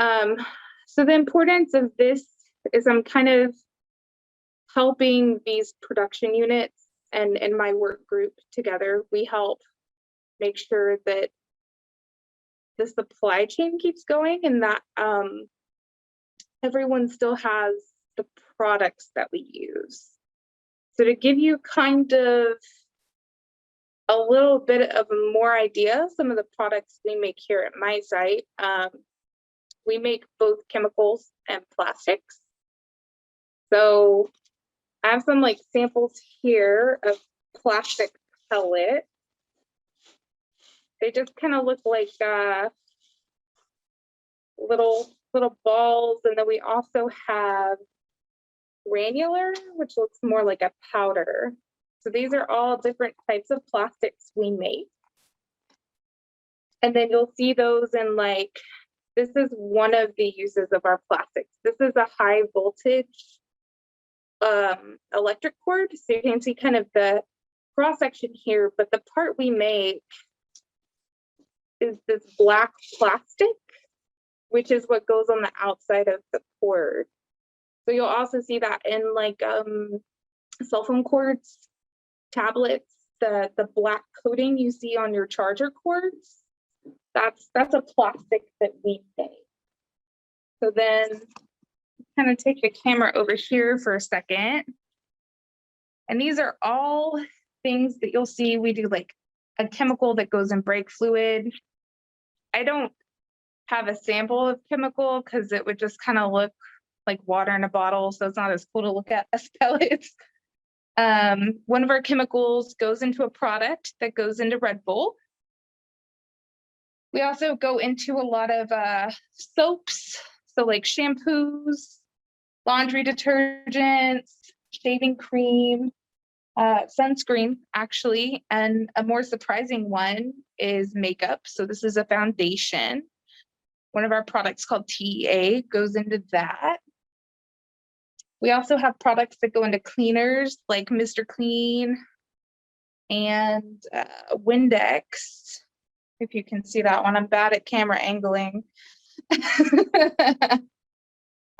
Um, so the importance of this is I'm kind of helping these production units and my work group together. We help make sure that the supply chain keeps going and that everyone still has the products that we use. So to give you kind of a little bit of more idea, some of the products we make here at my site, we make both chemicals and plastics. So I have some like samples here of plastic pellet. They just kind of look like little balls, and then we also have granular, which looks more like a powder. So these are all different types of plastics we make. And then you'll see those in like, this is one of the uses of our plastics. This is a high voltage electric cord. So you can see kind of the cross section here, but the part we make is this black plastic, which is what goes on the outside of the cord. So you'll also see that in like cell phone cords, tablets, the black coating you see on your charger cords. That's a plastic that we make. So then kind of take the camera over here for a second. And these are all things that you'll see. We do like a chemical that goes in brake fluid. I don't have a sample of chemical because it would just kind of look like water in a bottle. So it's not as cool to look at as pellets. One of our chemicals goes into a product that goes into Red Bull. We also go into a lot of soaps, so like shampoos, laundry detergents, shaving cream, sunscreen, actually. And a more surprising one is makeup. So this is a foundation. One of our products called TEA goes into that. We also have products that go into cleaners like Mr. Clean and Windex. If you can see that one, I'm bad at camera angling.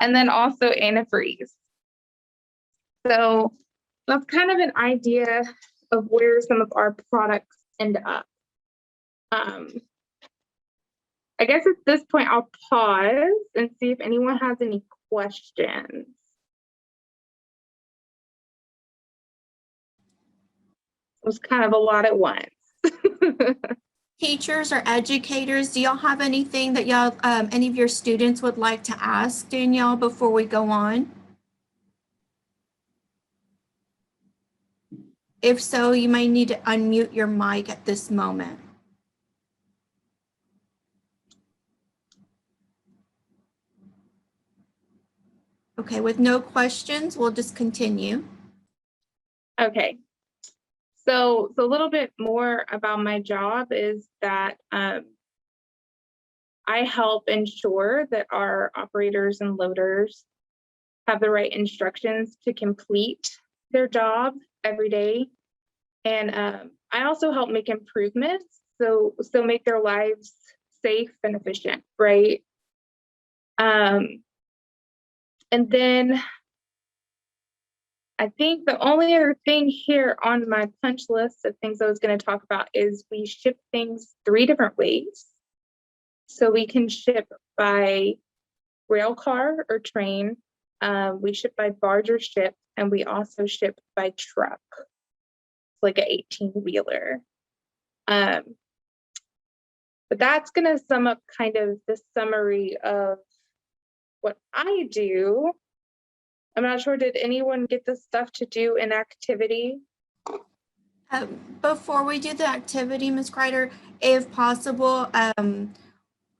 And then also antifreeze. So that's kind of an idea of where some of our products end up. I guess at this point, I'll pause and see if anyone has any questions. It was kind of a lot at once. Teachers or educators, do y'all have anything that y'all, any of your students would like to ask Danielle before we go on? If so, you may need to unmute your mic at this moment. Okay, with no questions, we'll just continue. Okay. So a little bit more about my job is that I help ensure that our operators and loaders have the right instructions to complete their job every day. And I also help make improvements, so make their lives safe and efficient, right? And then I think the only other thing here on my punch list of things I was going to talk about is we ship things 3 different ways. So we can ship by rail car or train, we ship by barge or ship, and we also ship by truck, like an 18-wheeler. But that's going to sum up kind of the summary of what I do. I'm not sure, did anyone get the stuff to do in activity? Before we do the activity, Ms. Kreider, if possible, one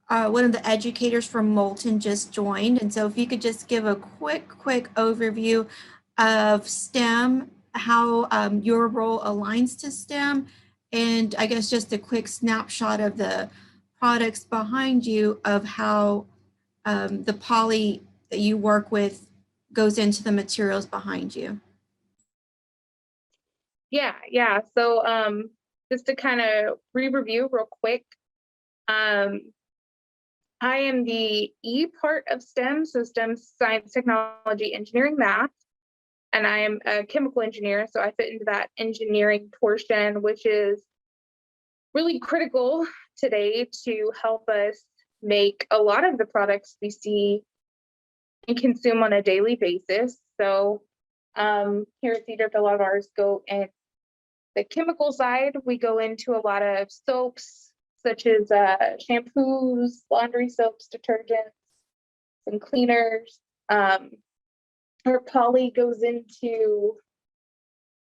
of the educators from Moulton just joined. And so if you could just give a quick overview of STEM, how your role aligns to STEM, and I guess just a quick snapshot of the products behind you of how the poly that you work with goes into the materials behind you. Yeah. So just to kind of re-review real quick, I am the E part of STEM, so STEM, science, technology, engineering, math. And I am a chemical engineer, so I fit into that engineering portion, which is really critical today to help us make a lot of the products we see and consume on a daily basis. So here at Cedar, a lot of ours go in the chemical side. We go into a lot of soaps, such as shampoos, laundry soaps, detergents, and cleaners. Our poly goes into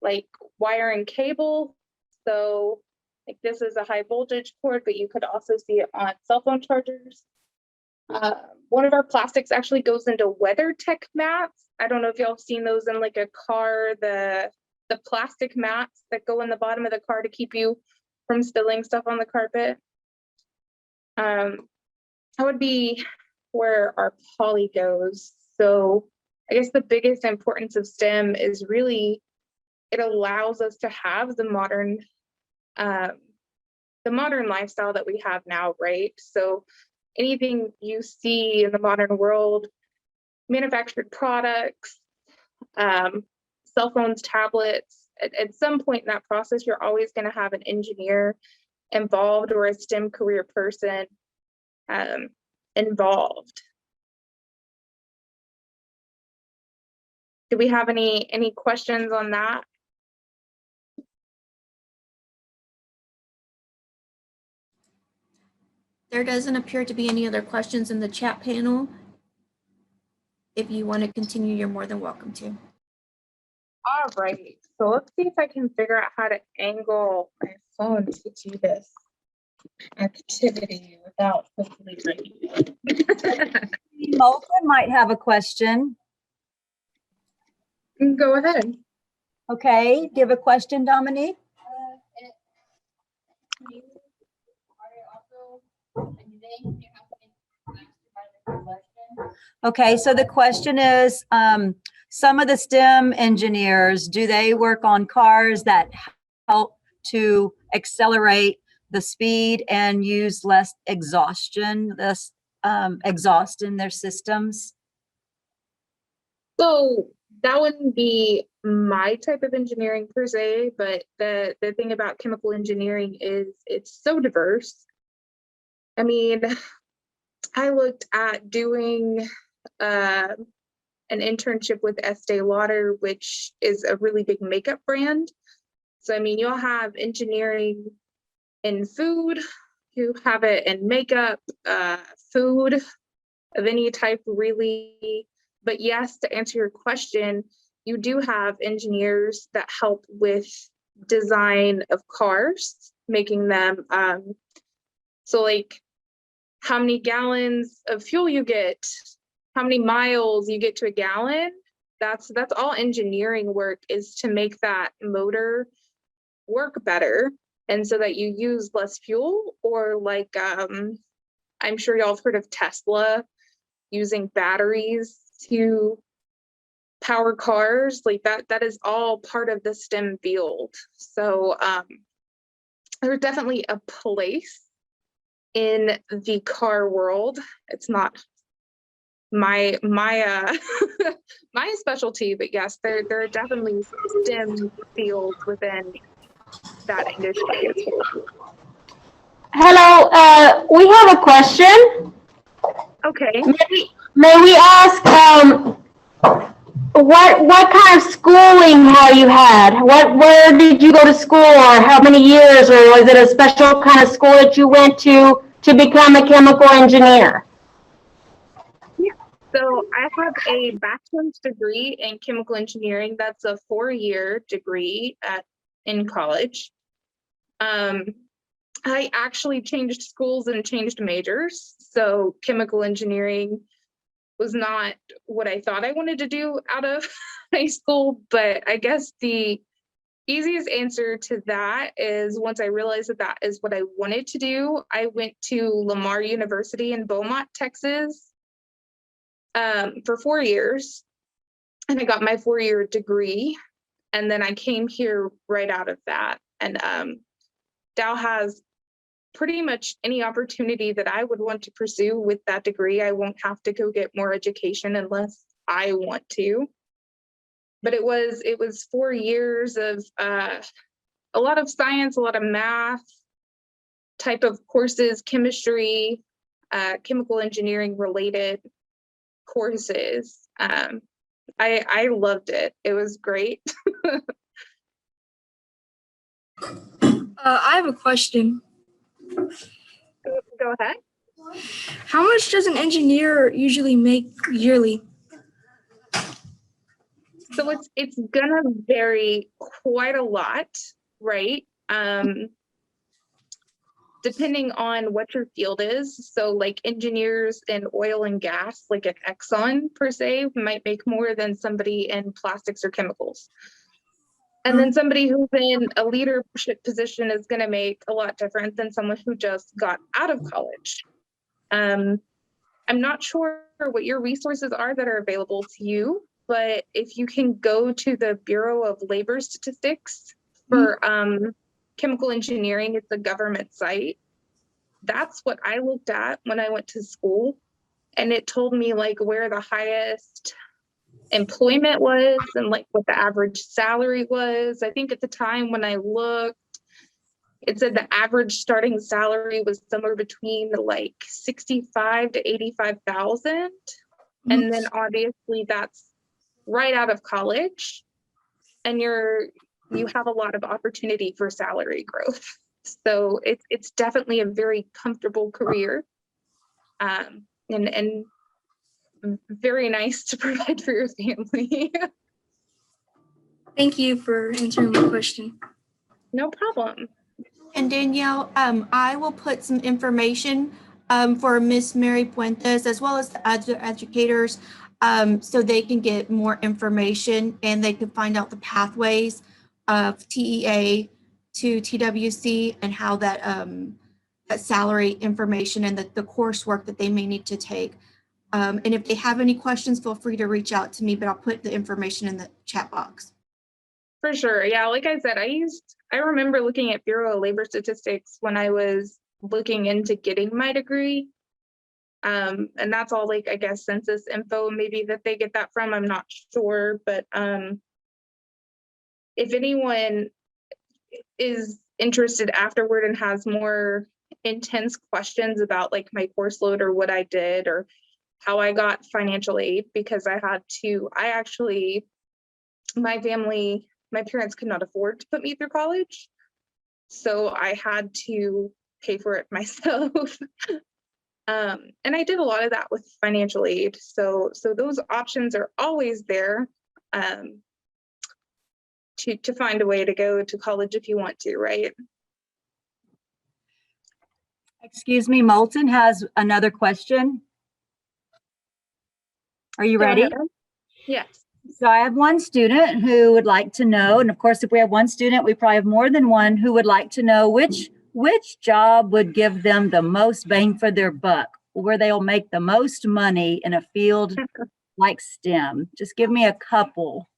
like wire and cable. So like this is a high voltage cord, but you could also see it on cell phone chargers. One of our plastics actually goes into WeatherTech mats. I don't know if y'all have seen those in like a car, the plastic mats that go in the bottom of the car to keep you from spilling stuff on the carpet. That would be where our poly goes. So I guess the biggest importance of STEM is really it allows us to have the modern lifestyle that we have now, right? So anything you see in the modern world, manufactured products, cell phones, tablets, at some point in that process, you're always going to have an engineer involved or a STEM career person involved. Do we have any questions on that? There doesn't appear to be any other questions in the chat panel. If you want to continue, you're more than welcome to. All right, so let's see if I can figure out how to angle my phone to do this activity without hopefully breaking it. Moulton might have a question. Go ahead. Okay, do you have a question, Dominique? Okay, so the question is, some of the STEM engineers, do they work on cars that help to accelerate the speed and use less exhaust in their systems? So that wouldn't be my type of engineering per se, but the thing about chemical engineering is it's so diverse. I mean, I looked at doing an internship with Estee Lauder, which is a really big makeup brand. So, I mean, you'll have engineering in food, you have it in makeup, food of any type, really. But yes, to answer your question, you do have engineers that help with design of cars, making them, so like how many gallons of fuel you get, how many miles you get to a gallon, that's all engineering work, is to make that motor work better and so that you use less fuel. Or like I'm sure y'all have heard of Tesla using batteries to power cars, like that is all part of the STEM field. So there's definitely a place in the car world. It's not my my specialty, but yes, there are definitely STEM fields within that industry as well. Hello, we have a question. Okay. May we ask what kind of schooling have you had? Where did you go to school, or how many years, or was it a special kind of school that you went to become a chemical engineer? Yeah. So I have a bachelor's degree in chemical engineering. That's a 4-year degree in college. I actually changed schools and changed majors. So chemical engineering was not what I thought I wanted to do out of high school, but I guess the easiest answer to that is once I realized that that is what I wanted to do, I went to Lamar University in Beaumont, Texas, for 4 years, and I got my 4-year degree, and then I came here right out of that. And Dow has pretty much any opportunity that I would want to pursue with that degree. I won't have to go get more education unless I want to. But it was 4 years of a lot of science, a lot of math type of courses, chemistry, chemical engineering related courses. I loved it. It was great. I have a question. Go ahead. How much does an engineer usually make yearly? So it's gonna vary quite a lot, right? Depending on what your field is. So like engineers in oil and gas, like at Exxon per se, might make more than somebody in plastics or chemicals. And then somebody who's in a leadership position is going to make a lot different than someone who just got out of college. I'm not sure what your resources are that are available to you, but if you can go to the Bureau of Labor Statistics for chemical engineering, it's a government site. That's what I looked at when I went to school. And it told me like where the highest employment was and like what the average salary was. I think at the time when I looked, it said the average starting salary was somewhere between like 65 to 85,000. And then obviously that's right out of college, and you have a lot of opportunity for salary growth. So it's definitely a very comfortable career, and very nice to provide for your family. Thank you for answering my question. No problem. And Danielle, I will put some information for Miss Mary Puentes as well as the other educators, so they can get more information and they can find out the pathways of TEA to TWC and how that, that salary information and the coursework that they may need to take. And if they have any questions, feel free to reach out to me, but I'll put the information in the chat box. For sure. Yeah, like I said, I remember looking at Bureau of Labor Statistics when I was looking into getting my degree. And that's all like, I guess, census info maybe that they get that from. I'm not sure, but if anyone is interested afterward and has more intense questions about like my course load or what I did or how I got financial aid, because my parents could not afford to put me through college. So I had to pay for it myself. And I did a lot of that with financial aid. So those options are always there, to find a way to go to college if you want to, right? Excuse me, Moulton has another question. Are you Go ready? ahead. Yes. So I have one student who would like to know, and of course, if we have one student, we probably have more than one who would like to know which job would give them the most bang for their buck, where they'll make the most money in a field like STEM. Just give me a couple.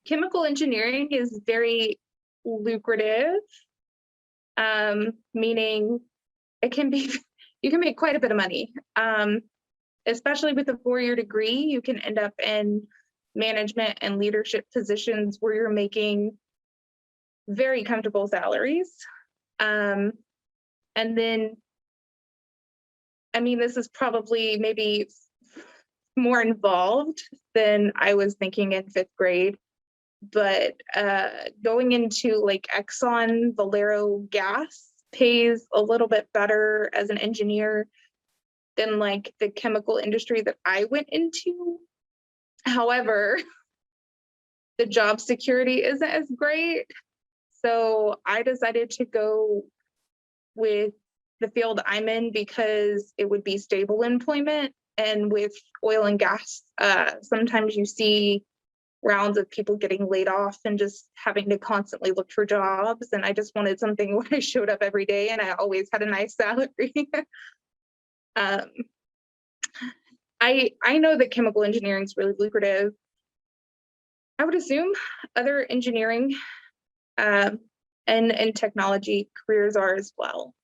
Chemical engineering is very lucrative, meaning you can make quite a bit of money. Especially with a 4-year degree, you can end up in management and leadership positions where you're making very comfortable salaries. And then, I mean, this is probably maybe more involved than I was thinking in 5th grade, but going into like Exxon, Valero Gas pays a little bit better as an engineer than like the chemical industry that I went into. However, the job security isn't as great. So I decided to go with the field I'm in because it would be stable employment. And with oil and gas, sometimes you see rounds of people getting laid off and just having to constantly look for jobs. And I just wanted something where I showed up every day and I always had a nice salary. I know that chemical engineering is really lucrative. I would assume other engineering and technology careers are as well.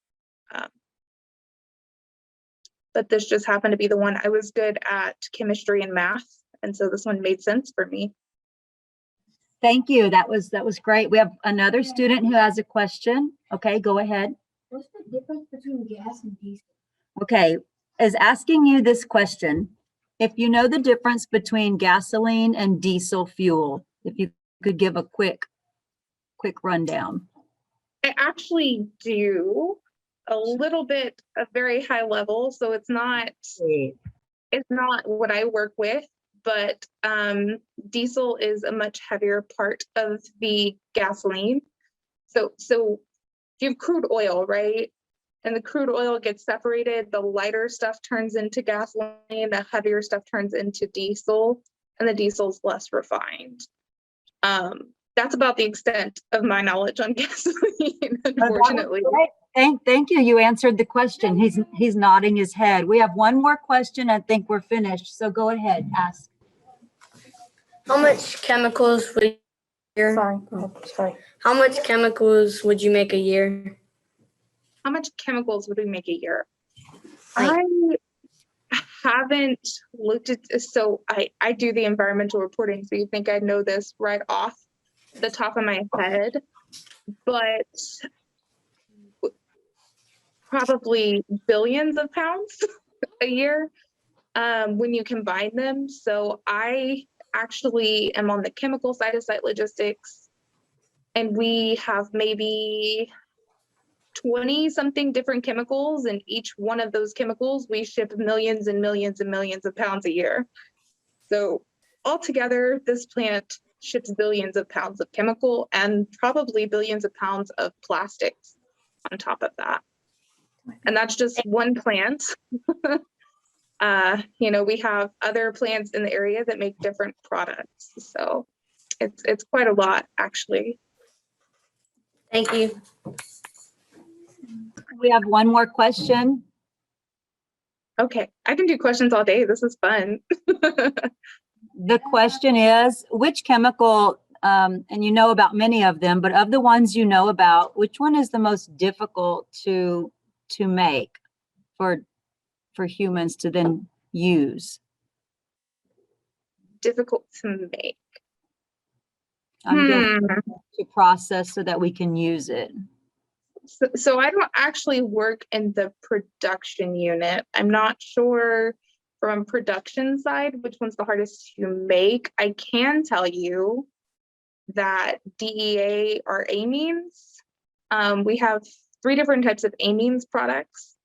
But this just happened to be the one. I was good at chemistry and math, and so this one made sense for me. Thank you. That was great. We have another student who has a question. Okay, go ahead. What's the difference between gas and diesel? Okay, is asking you this question. If you know the difference between gasoline and diesel fuel, if you could give a quick rundown. I actually do a little bit, a very high level, so it's not what I work with, but diesel is a much heavier part of the gasoline. So if you have crude oil, right? And the crude oil gets separated, the lighter stuff turns into gasoline, the heavier stuff turns into diesel, and the diesel's less refined. That's about the extent of my knowledge on gasoline, unfortunately. Thank you. You answered the question. He's nodding his head. We have one more question. I think we're finished. So go ahead, ask. How much chemicals would How much chemicals would you make a year? How much chemicals would we make a year? I haven't looked at, so I do the environmental reporting, so you think I know this right off the top of my head, but probably billions of pounds a year when you combine them. So I actually am on the chemical side of site logistics, and we have maybe 20 something different chemicals, and each one of those chemicals we ship millions and millions and millions of pounds a year. So altogether, this plant ships billions of pounds of chemical and probably billions of pounds of plastics on top of that. And that's just one plant. We have other plants in the area that make different products. So it's quite a lot, actually. Thank you. We have one more question. Okay, I can do questions all day. This is fun. The question is, which chemical, and you know about many of them, but of the ones you know about, which one is the most difficult to make for humans to then use? Difficult to make. To process so that we can use it. So I don't actually work in the production unit. I'm not sure from production side which one's the hardest to make. I can tell you that DEA are amines. We have 3 different types of amines products,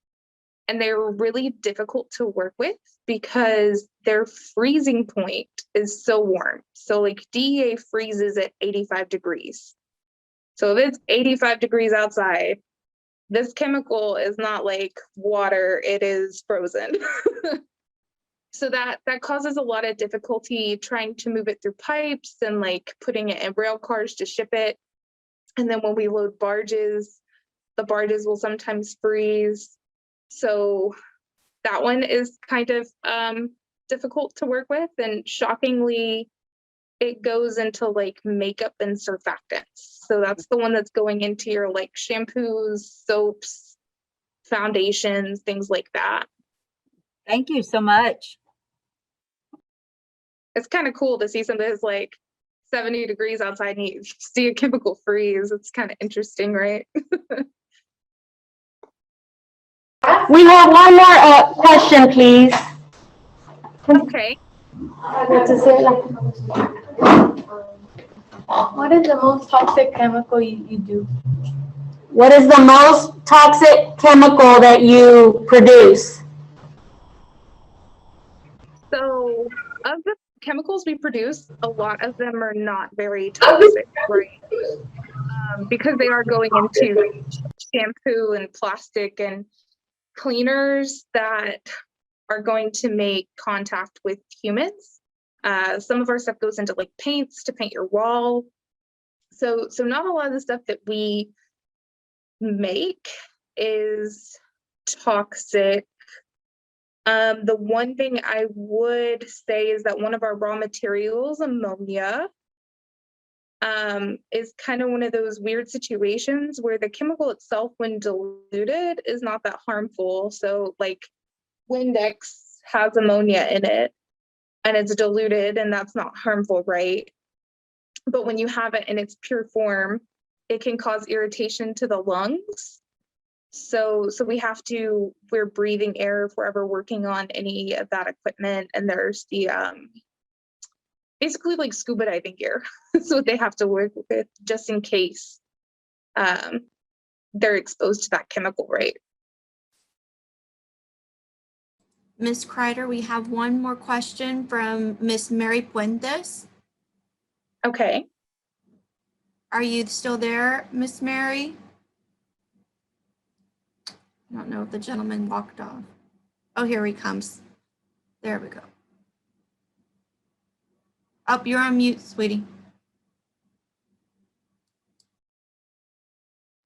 and they're really difficult to work with because their freezing point is so warm. So like DEA freezes at 85 degrees. So if it's 85 degrees outside, this chemical is not like water, it is frozen. So that causes a lot of difficulty trying to move it through pipes and like putting it in rail cars to ship it. And then when we load barges, the barges will sometimes freeze. So that one is kind of difficult to work with, and shockingly, it goes into like makeup and surfactants. So that's the one that's going into your like shampoos, soaps, foundations, things like that. Thank you so much. It's kind of cool to see something that's like 70 degrees outside and you see a chemical freeze. It's kind of interesting, right? We have one more question, please. Okay. What is the most toxic chemical you do? What is the most toxic chemical that you produce? So of the chemicals we produce, a lot of them are not very toxic, right? Because they are going into shampoo and plastic and cleaners that are going to make contact with humans. Some of our stuff goes into like paints to paint your wall. So not a lot of the stuff that we make is toxic. The one thing I would say is that one of our raw materials, ammonia, is kind of one of those weird situations where the chemical itself, when diluted, is not that harmful. So like Windex has ammonia in it and it's diluted and that's not harmful, right? But when you have it in its pure form, it can cause irritation to the lungs. So we're breathing air if we're ever working on any of that equipment. And there's the, basically like scuba diving gear. That's what they have to work with just in case they're exposed to that chemical, right? Ms. Kreider, we have one more question from Miss Mary Puentes. Okay. Are you still there, Miss Mary? I don't know if the gentleman walked off. Oh, here he comes. There we go. Oh, you're on mute, sweetie.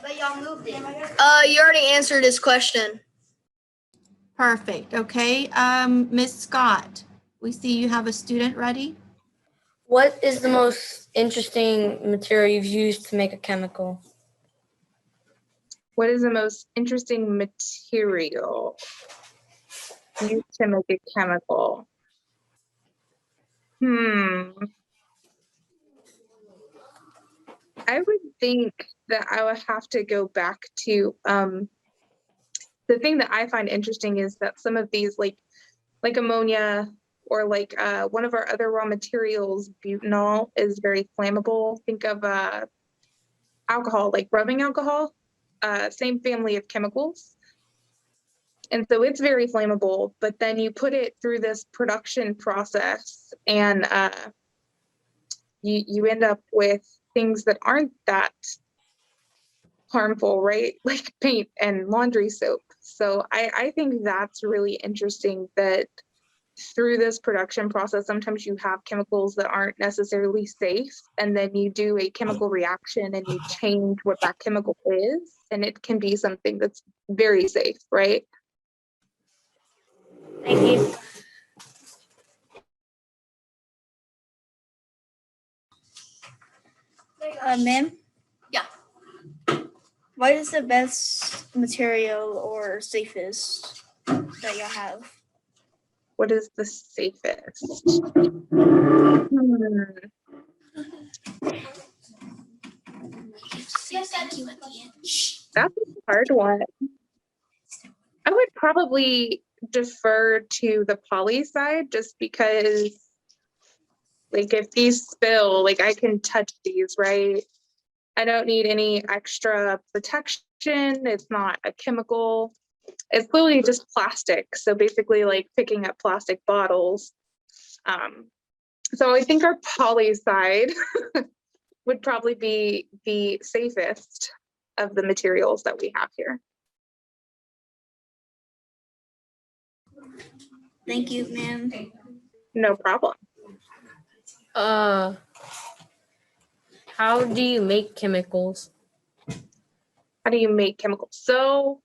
You already answered his question. Perfect. Okay. Miss Scott, we see you have a student ready. What is the most interesting material you've used to make a chemical? What is the most interesting material used to make a chemical? I would think that I would have to go back to the thing that I find interesting is that some of these like ammonia or like one of our other raw materials, butanol, is very flammable. Think of alcohol, like rubbing alcohol, same family of chemicals. And so it's very flammable, but then you put it through this production process and you end up with things that aren't that harmful, right? Like paint and laundry soap. So I think that's really interesting that through this production process, sometimes you have chemicals that aren't necessarily safe, and then you do a chemical reaction and you change what that chemical is, and it can be something that's very safe, right? Thank you. Ma'am? Yeah. What is the best material or safest that y'all have? What is the safest? That's a hard one. I would probably defer to the poly side just because, like, if these spill, like, I can touch these, right? I don't need any extra protection. It's not a chemical. It's literally just plastic. So basically, like picking up plastic bottles. So I think our poly side would probably be the safest of the materials that we have here. Thank you, ma'am. No problem. How do you make chemicals? How do you make chemicals? So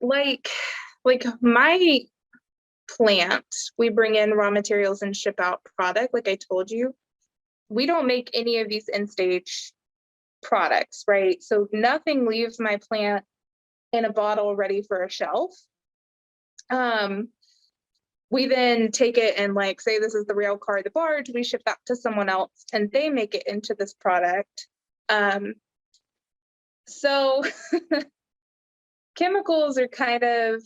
like my plant, we bring in raw materials and ship out product. Like I told you, we don't make any of these end stage products, right? So nothing leaves my plant in a bottle ready for a shelf. We then take it and like say this is the rail car, the barge, we ship that to someone else and they make it into this product. So chemicals are kind of,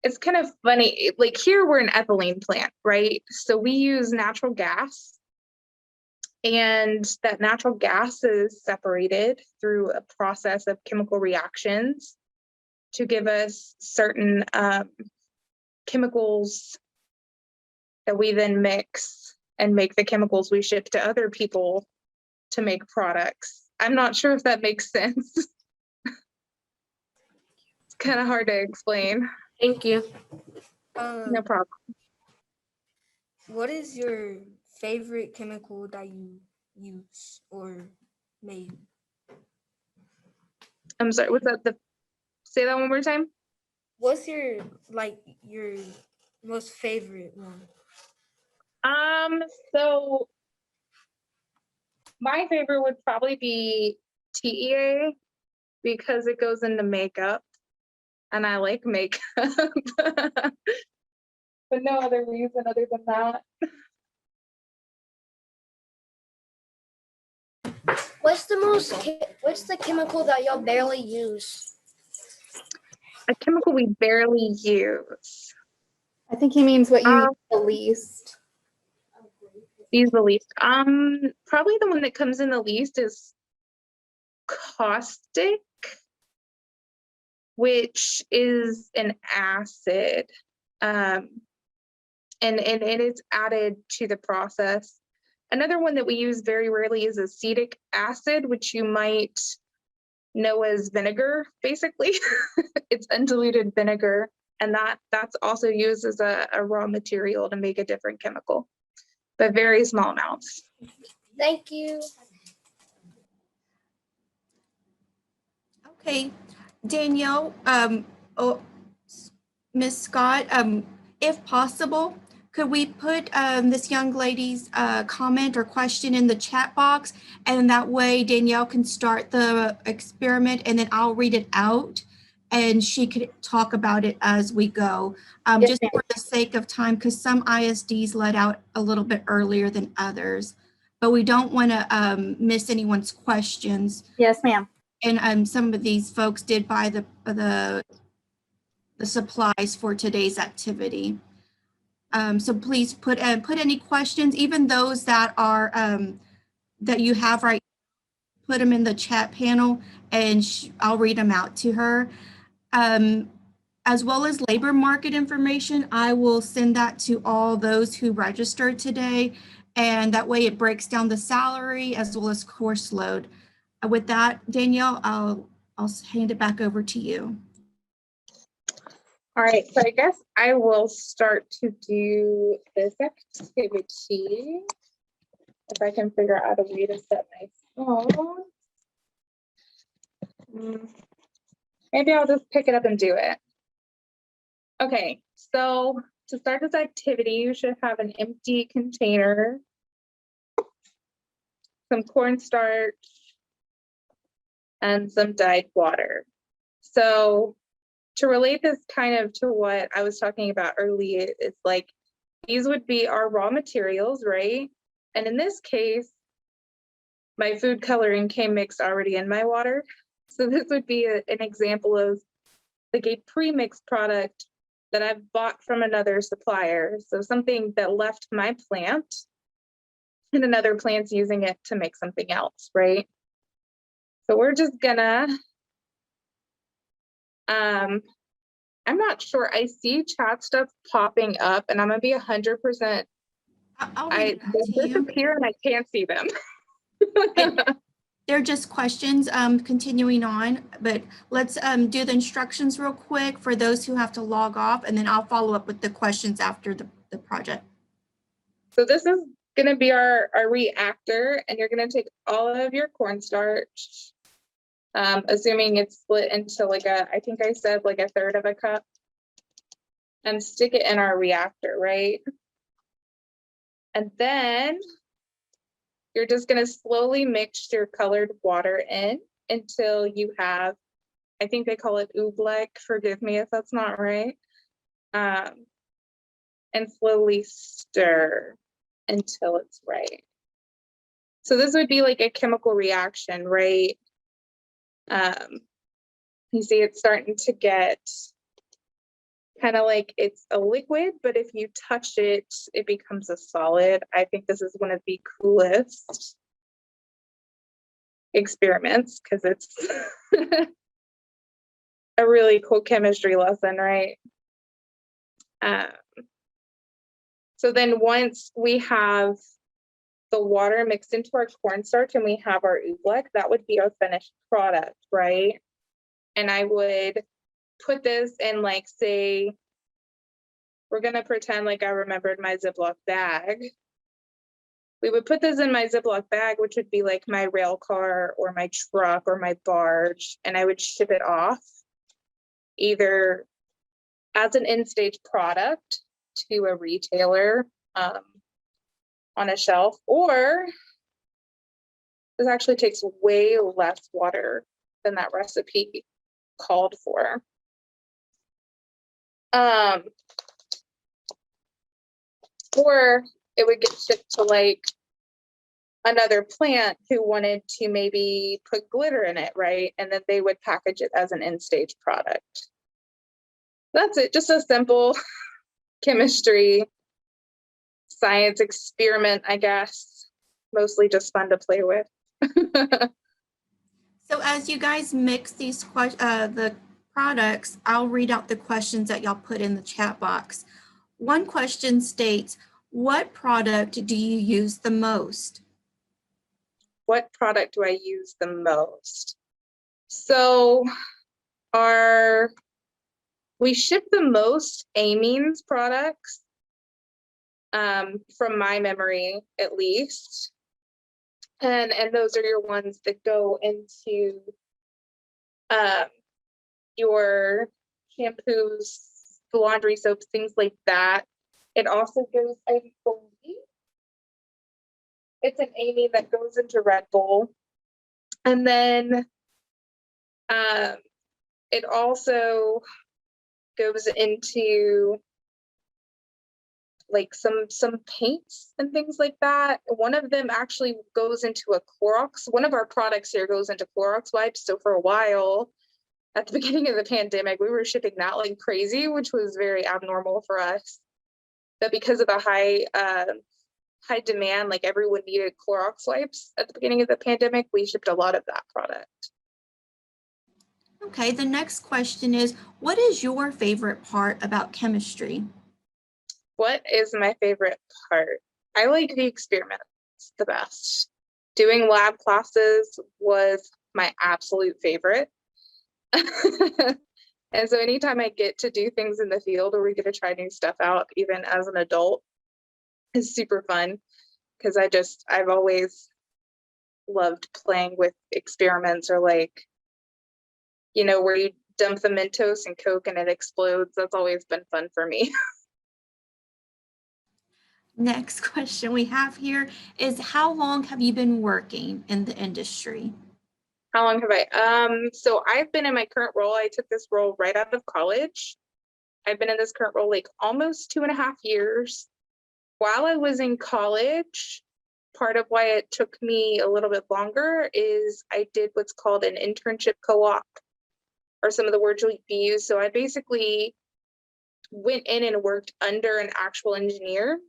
it's kind of funny. Like here we're an ethylene plant, right? So we use natural gas, and that natural gas is separated through a process of chemical reactions to give us certain chemicals that we then mix and make the chemicals we ship to other people to make products. I'm not sure if that makes sense. It's kind of hard to explain. Thank you. No problem. What is your favorite chemical that you use or made? I'm sorry, was that say that one more time? What's your most favorite one? So my favorite would probably be TEA because it goes into makeup and I like makeup. But no other reason other than that. What's the chemical that y'all barely use? A chemical we barely use. I think he means what you use the least. Use the least. Probably the one that comes in the least is caustic, which is an acid. And it is added to the process. Another one that we use very rarely is acetic acid, which you might know as vinegar, basically. It's undiluted vinegar, and that's also used as a raw material to make a different chemical, but very small amounts. Thank you. Okay, Danielle, Ms. Scott, if possible, could we put this young lady's comment or question in the chat box? And that way Danielle can start the experiment and then I'll read it out and she could talk about it as we go. Yes, Just for the sake of time, because some ISDs let out a little bit earlier than others, but we don't want to miss anyone's questions. Yes, ma'am. And some of these folks did buy the supplies for today's activity. So please put any questions, even those that are that you have right, put them in the chat panel and I'll read them out to her. As well as labor market information, I will send that to all those who registered today. And that way it breaks down the salary as well as course load. With that, Danielle, I'll hand it back over to you. All right, so I guess I will start to do this activity. If I can figure out a way to set my phone. Maybe I'll just pick it up and do it. Okay, so to start this activity, you should have an empty container, some cornstarch, and some dyed water. So to relate this kind of to what I was talking about earlier, it's like these would be our raw materials, right? And in this case, my food coloring came mixed already in my water. So this would be an example of like a pre-mixed product that I've bought from another supplier. So something that left my plant and another plant's using it to make something else, right? So we're just gonna, I'm not sure. I see chat stuff popping up and I'm gonna be 100%. I'll read it out to They you. disappear and I can't see them. They're just questions continuing on, but let's do the instructions real quick for those who have to log off, and then I'll follow up with the questions after the project. So this is gonna be our reactor, and you're gonna take all of your cornstarch, assuming it's split into like I think I said like a third of a cup, and stick it in our reactor, right? And then you're just gonna slowly mix your colored water in until you have, I think they call it oobleck, forgive me if that's not right. And slowly stir until it's right. So this would be like a chemical reaction, right? You see it's starting to get kind of like it's a liquid, but if you touch it, it becomes a solid. I think this is one of the coolest experiments because it's a really cool chemistry lesson, right? So then once we have the water mixed into our cornstarch and we have our oobleck, that would be our finished product, right? And I would put this in, like, say, we're gonna pretend like I remembered my Ziploc bag. We would put this in my Ziploc bag, which would be like my rail car or my truck or my barge, and I would ship it off either as an in-stage product to a retailer, on a shelf, or this actually takes way less water than that recipe called for. Or it would get shipped to like another plant who wanted to maybe put glitter in it, right? And then they would package it as an in-stage product. That's it, just a simple chemistry science experiment, I guess. Mostly just fun to play with. So as you guys mix these the products, I'll read out the questions that y'all put in the chat box. One question states, what product do you use the most? What product do I use the most? So we ship the most amines products, from my memory at least. And those are your ones that go into your shampoos, the laundry soaps, things like that. It also goes, I believe, it's an amine that goes into Red Bull. And then it also goes into like some paints and things like that. One of them actually goes into a Clorox. One of our products here goes into Clorox wipes. So for a while, at the beginning of the pandemic, we were shipping that like crazy, which was very abnormal for us. But because of the high demand, like everyone needed Clorox wipes at the beginning of the pandemic, we shipped a lot of that product. Okay, the next question is, what is your favorite part about chemistry? What is my favorite part? I like the experiments the best. Doing lab classes was my absolute favorite. And so anytime I get to do things in the field or we get to try new stuff out, even as an adult, is super fun because I've always loved playing with experiments, or like, you know, where you dump the Mentos and Coke and it explodes. That's always been fun for me. Next question we have here is, how long have you been working in the industry? How long have I? So I've been in my current role. I took this role right out of college. I've been in this current role like almost 2.5 years. While I was in college, part of why it took me a little bit longer is I did what's called an internship co-op, or some of the words you'll be used. So I basically went in and worked under an actual engineer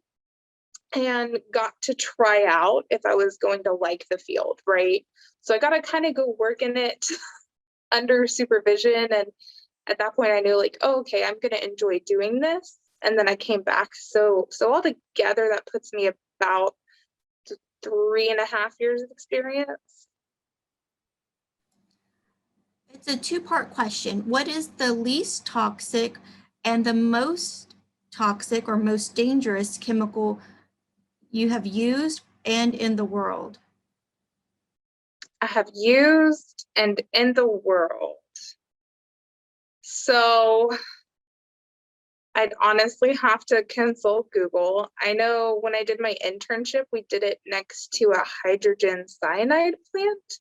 and got to try out if I was going to like the field, right? So I got to kind of go work in it under supervision. And at that point I knew like, oh, okay, I'm going to enjoy doing this. And then I came back. So altogether that puts me about 3.5 years of experience. It's a two-part question. What is the least toxic and the most toxic or most dangerous chemical you have used and in the world? I have used and in the world. So I'd honestly have to consult Google. I know when I did my internship, we did it next to a hydrogen cyanide plant,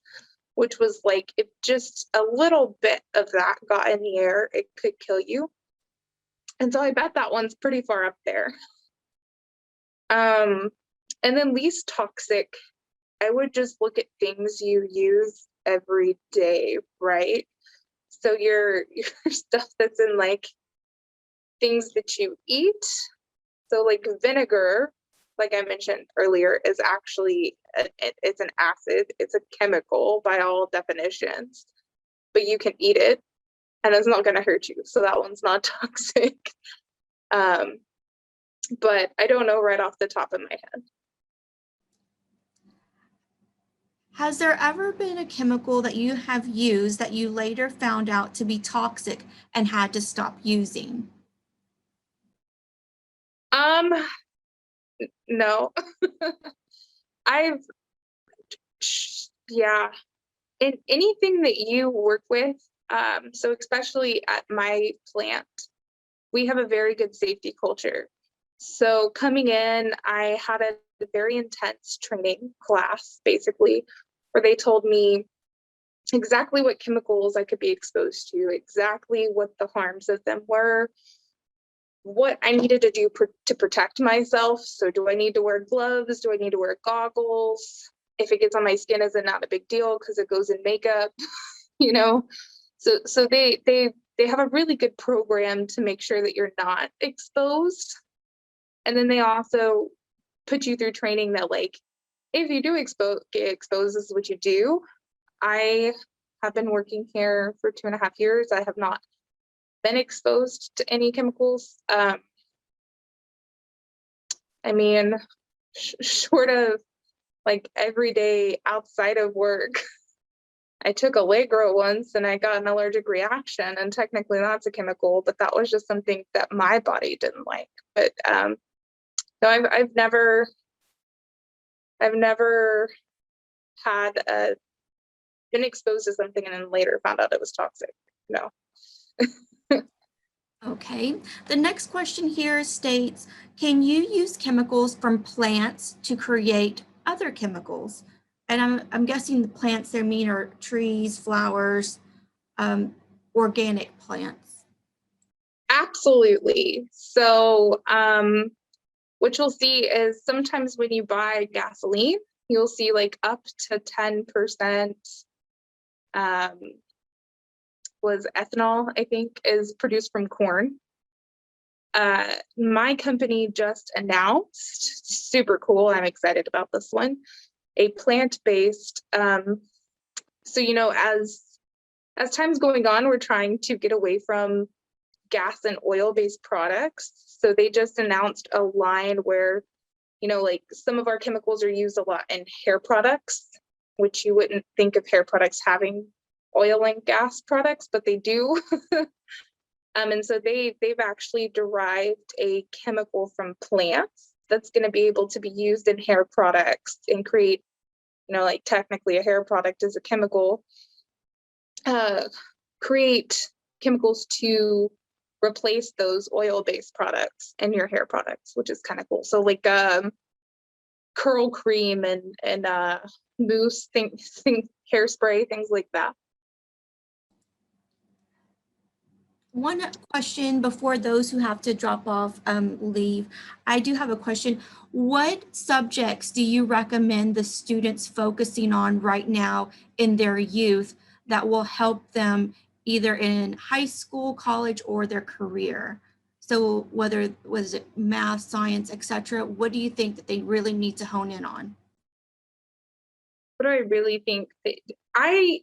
which was like, if just a little bit of that got in the air, it could kill you. And so I bet that one's pretty far up there. And then least toxic, I would just look at things you use every day, right? So your stuff that's in like things that you eat. So like vinegar, like I mentioned earlier, is actually, it's an acid, it's a chemical by all definitions, but you can eat it and it's not going to hurt you. So that one's not toxic. But I don't know right off the top of my head. Has there ever been a chemical that you have used that you later found out to be toxic and had to stop using? No. Yeah, in anything that you work with, so especially at my plant, we have a very good safety culture. So coming in, I had a a very intense training class, basically, where they told me exactly what chemicals I could be exposed to, exactly what the harms of them were, what I needed to do to protect myself. So do I need to wear gloves? Do I need to wear goggles? If it gets on my skin, is it not a big deal because it goes in makeup? You know, so they have a really good program to make sure that you're not exposed. And then they also put you through training that, like, if you do get exposed, this is what you do. I have been working here for 2.5 years. I have not been exposed to any chemicals. I mean, short of like every day outside of work, I took Allegro once and I got an allergic reaction, and technically that's a chemical, but that was just something that my body didn't like. But no, I've never had been exposed to something and then later found out it was toxic. No. Okay. The next question here states, can you use chemicals from plants to create other chemicals? And I'm guessing the plants they mean are trees, flowers, organic plants. Absolutely. So what you'll see is sometimes when you buy gasoline, you'll see like up to 10% was ethanol, I think, is produced from corn. My company just announced, super cool, I'm excited about this one, a plant-based, so you know, as time's going on, we're trying to get away from gas and oil-based products. So they just announced a line where, you know, like some of our chemicals are used a lot in hair products, which you wouldn't think of hair products having oil and gas products, but they do. And so they've actually derived a chemical from plants that's going to be able to be used in hair products and create, you know, like technically a hair product is a chemical, create chemicals to replace those oil-based products in your hair products, which is kind of cool. So like curl cream and mousse, hairspray, things like that. One question before those who have to drop off leave. I do have a question. What subjects do you recommend the students focusing on right now in their youth that will help them either in high school, college, or their career? So whether was it math, science, etc., what do you think that they really need to hone in on? What do I really think? I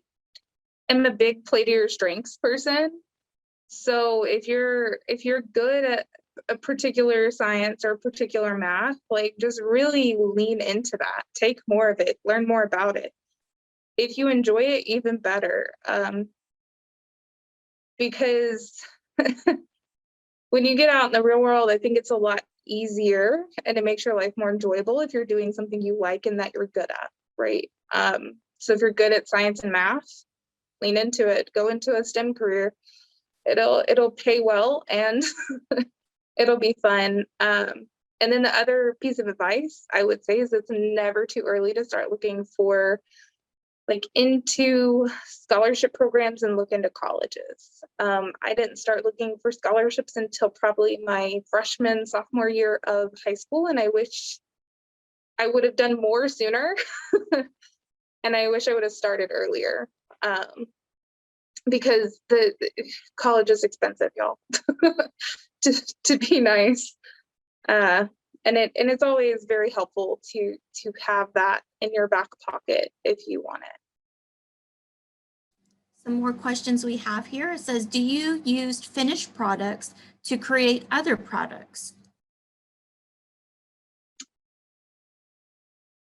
am a big play to your strengths person. So if you're good at a particular science or particular math, like just really lean into that, take more of it, learn more about it. If you enjoy it, even better. Because when you get out in the real world, I think it's a lot easier and it makes your life more enjoyable if you're doing something you like and that you're good at, right? So if you're good at science and math, lean into it, go into a STEM career. It'll pay well and it'll be fun. And then the other piece of advice I would say is it's never too early to start looking for like into scholarship programs and look into colleges. I didn't start looking for scholarships until probably my freshman, sophomore year of high school, and I wish I would have done more sooner. And I wish I would have started earlier. Because the college is expensive, y'all, to be nice. And it's always very helpful to have that in your back pocket if you want it. Some more questions we have here. It says, do you use finished products to create other products?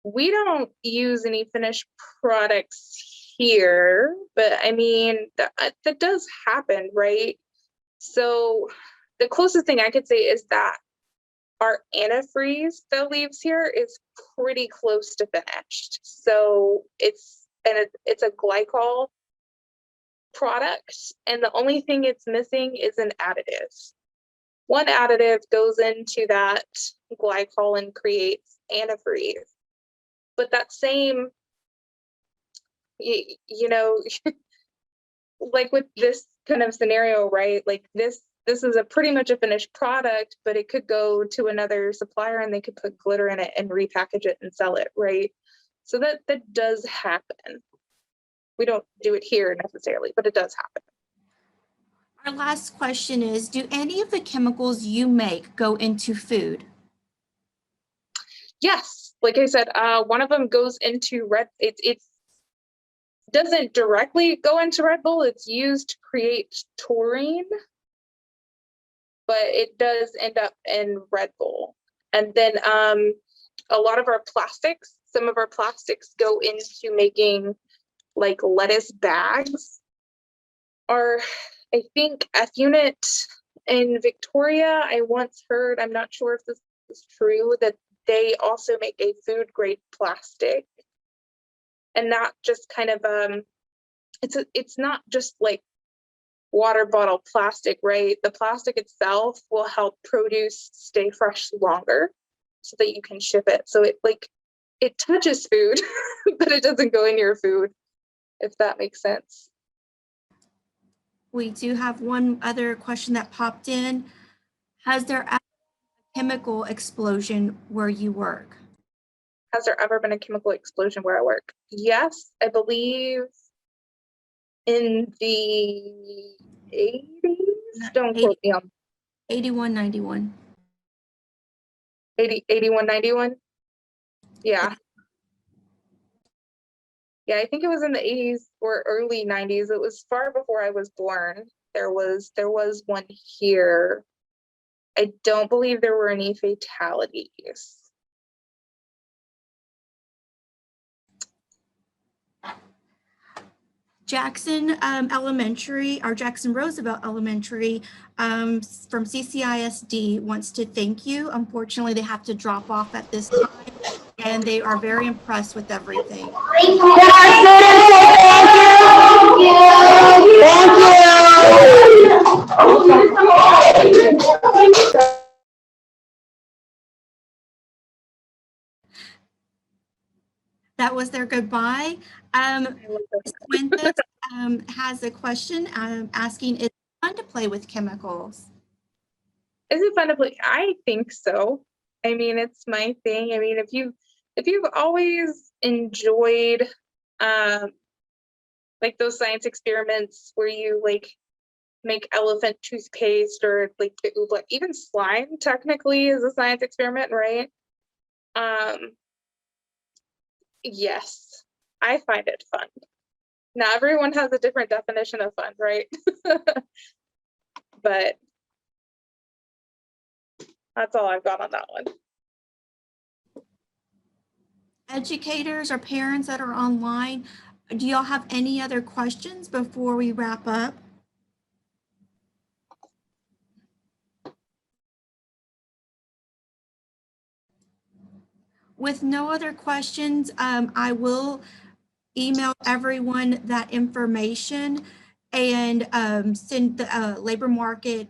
We don't use any finished products here, but I mean, that does happen, right? So the closest thing I could say is that our antifreeze that leaves here is pretty close to finished. So it's a glycol product, and the only thing it's missing is an additive. One additive goes into that glycol and creates antifreeze. But that same, you know, like with this kind of scenario, right? Like this is a pretty much a finished product, but it could go to another supplier and they could put glitter in it and repackage it and sell it, right? So that does happen. We don't do it here necessarily, but it does happen. Our last question is, do any of the chemicals you make go into food? Yes, like I said, one of them goes into it doesn't directly go into Red Bull. It's used to create taurine, but it does end up in Red Bull. And then a lot of our plastics, some of our plastics go into making like lettuce bags. Or I think F-Unit in Victoria, I once heard, I'm not sure if this is true, that they also make a food grade plastic. And that just kind of it's not just like water bottle plastic, right? The plastic itself will help produce stay fresh longer so that you can ship it. So it touches food, but it doesn't go in your food, if that makes sense. We do have one other question that popped in. Has there ever been a chemical explosion where you work? Has there ever been a chemical explosion where I work? Yes, I believe in the 80s. Don't quote me on 8191. 81, 91. Yeah. Yeah, I think it was in the 80s or early 90s. It was far before I was born. There was one here. I don't believe there were any fatalities. Jackson Elementary, or Jackson Roosevelt Elementary from CCISD wants to thank you. Unfortunately, they have to drop off at this time, and they are very impressed with everything. Thank you. That was their goodbye. Ms. Fuentes has a question asking, is it fun to play with chemicals? Is it fun to play? I think so. I mean, it's my thing. I mean, if you've always enjoyed like those science experiments where you like make elephant toothpaste, or like even slime technically is a science experiment, right? Yes, I find it fun. Now everyone has a different definition of fun, right? But that's all I've got on that one. Educators or parents that are online, do y'all have any other questions before we wrap up? With no other questions, I will email everyone that information and send the labor market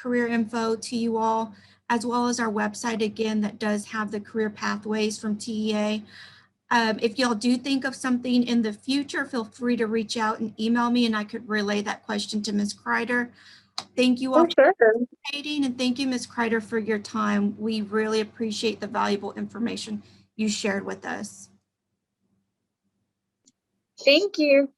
career info to you all, as well as our website again that does have the career pathways from TEA. If y'all do think of something in the future, feel free to reach out and email me and I could relay that question to Ms. Kreider. Thank you all for participating, and thank you, Ms. Kreider, for your time. We really appreciate the valuable information you shared with us. Thank you.